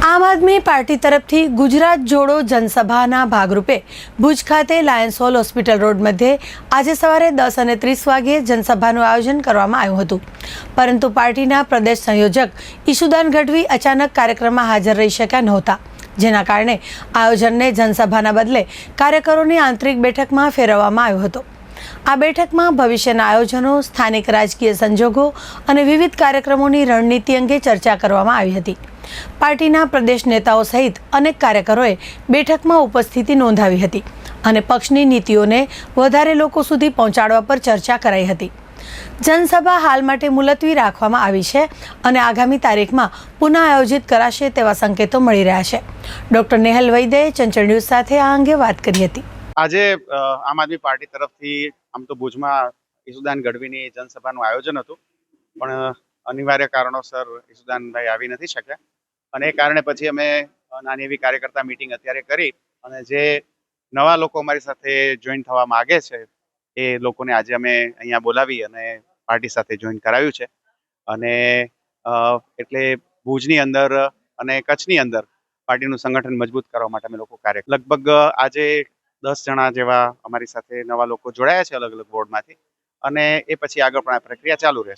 આમ આદમી પાર્ટી તરફથી ગુજરાત જોડો જનસભાના ભાગરૂપે ભુજ ખાતે લાયન્સ હોલ હોસ્પિટલ રોડ મધ્યે આજે સવારે 10:30 વાગ્યે જનસભાનું આયોજન કરવામાં આવ્યું હતું, પરંતુ પાર્ટીના પ્રદેશ સંયોજક ઈશુદાન ગઢવી અચાનક કાર્યક્રમમાં હાજર રહી શક્યા નહોતા, જેના કારણે આયોજનને જનસભાના બદલે કાર્યકરોની આંતરિક બેઠકમાં ફેરવવામાં આવ્યો હતો। આ બેઠકમાં ભવિષ્યના આયોજનો, સ્થાનિક રાજકીય સંજોગો અને વિવિધ કાર્યક્રમોની રણનીતિ અંગે ચર્ચા કરવામાં આવી હતી। પાર્ટીના પ્રદેશ નેતાઓ સહિત અનેક કાર્યકરોએ બેઠકમાં ઉપસ્થિતિ નોંધાવી હતી અને પક્ષની નીતિઓને વધારે લોકો સુધી પહોંચાડવા પર ચર્ચા કરાઈ હતી। જનસભા હાલ માટે મુલતવી રાખવામાં આવી છે અને આગામી તારીખમાં પુનઃ આયોજિત કરાશે તેવા સંકેતો મળી રહ્યા છે। ડોક્ટર નેહલ વૈદ્યએ ચંચળ ન્યૂઝ સાથે આ અંગે વાત કરી હતી। આજે આમ આદમી પાર્ટી તરફથી આમ તો ભુજમાં ઈશુદાન ગઢવીની જનસભાનું આયોજન હતું, પણ અનિવાર્ય કારણોસર ઈશુદાનભાઈ આવી નથી શક્યા અને એ કારણે પછી અમે નાની એવી કાર્યકર્તા મીટિંગ અત્યારે કરી અને જે નવા લોકો અમારી સાથે જોઈન થવા માંગે છે એ લોકોને આજે અમે અહીંયા બોલાવી અને પાર્ટી સાથે જોઈન કરાવ્યું છે। અને એટલે ભુજની અંદર અને કચ્છની અંદર પાર્ટીનું સંગઠન મજબૂત કરવા માટે અમે લોકો લગભગ આજે 10 જણા જેવા અમારી સાથે નવા લોકો જોડાયા છે અલગ અલગ બોર્ડમાંથી, અને એ પછી આગળ પણ આ પ્રક્રિયા ચાલુ રહેશે।